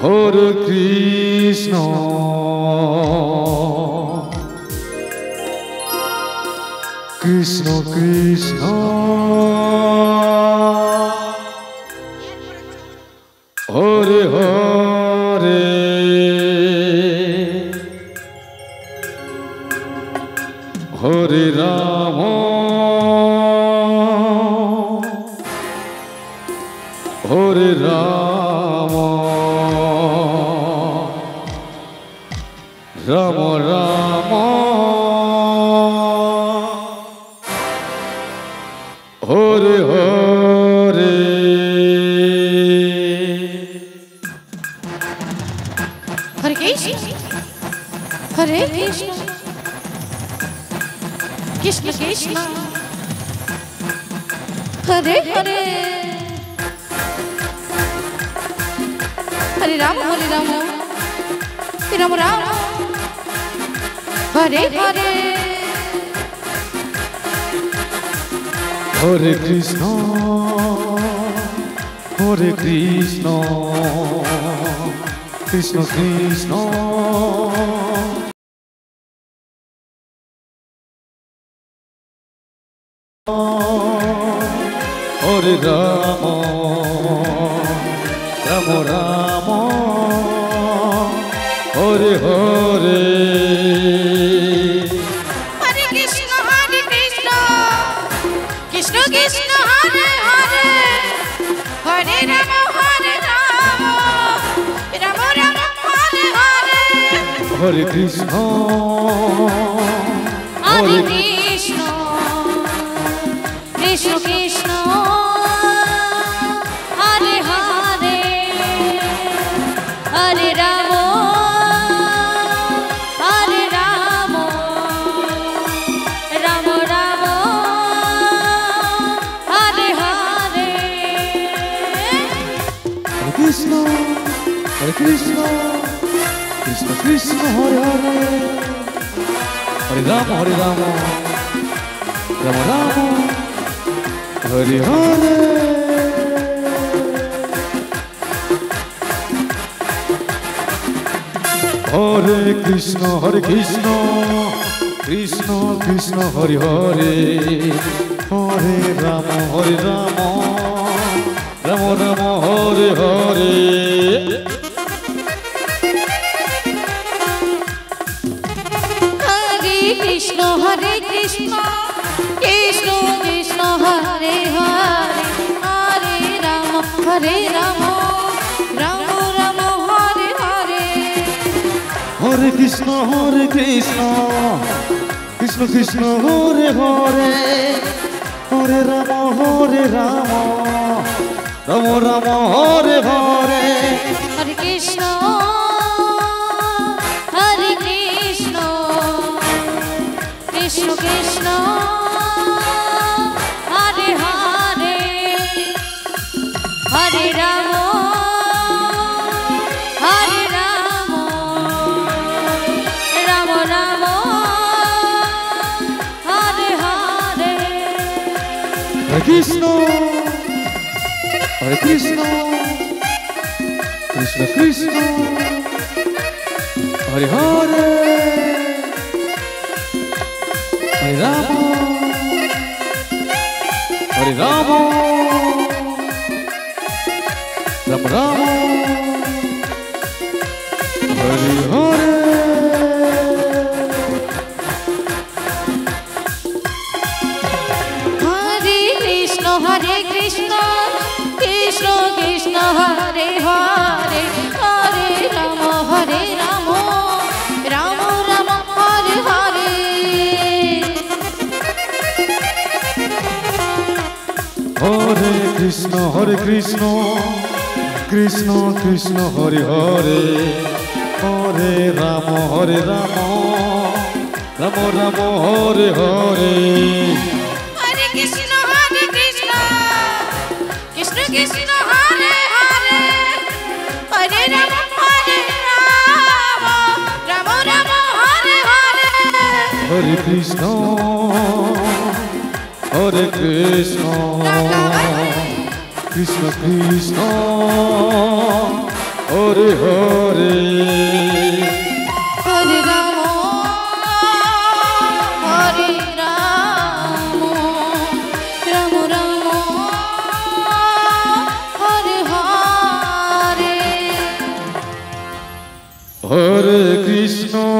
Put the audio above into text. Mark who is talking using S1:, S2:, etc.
S1: Hare Krishna, Krishna Krishna, Hare Hare, Hare Rama, Hare Rama, Rama Rama, Hare Hare.
S2: Hare Krishna, Hare Krishna, Krishna Krishna, Hare Hare, Hare Rama, Hare Rama, Rama Rama, Hare Hare.
S1: Hare Krishna, Hare Krishna, Krishna Krishna, Hare Rama, Rama Rama, Hare Hare.
S2: Hare Krishna, Hare Krishna, Krishna Krishna, Hare Hare, Hare Rama, Hare Rama, Rama Rama, Hare Hare.
S1: Hare Krishna,
S2: Hare Krishna, Krishna Krishna, Hare Hare, Hare Rama, Hare Rama, Rama Rama, Hare Hare.
S1: Hare Krishna, Hare Krishna, Krishna Krishna, Hare Hare, Hare Rama, Hare Rama, Rama Rama, Hare Hare. Hare Krishna, Hare Krishna, Krishna Krishna, Hare Hare, Hare Rama, Hare Rama, Rama Rama, Hare Hare.
S2: Hare Krishna, Hare Krishna, Krishna Krishna, Hare Hare, Hare Rama, Hare Rama, Rama Rama, Hare Hare.
S1: Hare Krishna, Hare Krishna, Krishna Krishna, Hare Hare, Hare Rama, Hare Rama, Rama Rama, Hare Hare.
S2: Hare Krishna, Hare Krishna, Krishna Krishna, Hare Hare, Hare Rama, Hare Rama, Rama Rama, Hare Hare.
S1: Hare Krishna, Hare Krishna, Krishna Krishna, Hare Hare, Hare Rama, Hare Rama, Rama Rama, Hare Hare.
S2: Hare Krishna, Hare Krishna, Krishna Krishna, Hare Hare, Hare Rama, Hare Rama, Rama Rama, Hare Hare.
S1: Hare Krishna, Hare Krishna, Krishna Krishna, Hare Hare, Hare Rama, Hare Rama, Rama Rama, Hare Hare.
S2: Hare Krishna, Hare Krishna, Krishna Krishna, Hare Hare, Hare Rama, Hare Rama, Rama Rama, Hare Hare.
S1: Hare Krishna, Hare Krishna, Krishna Krishna, Hare Hare Hare
S2: Hare Ram Hare Ram Ram Ram Hare Hare
S1: Hare Krishna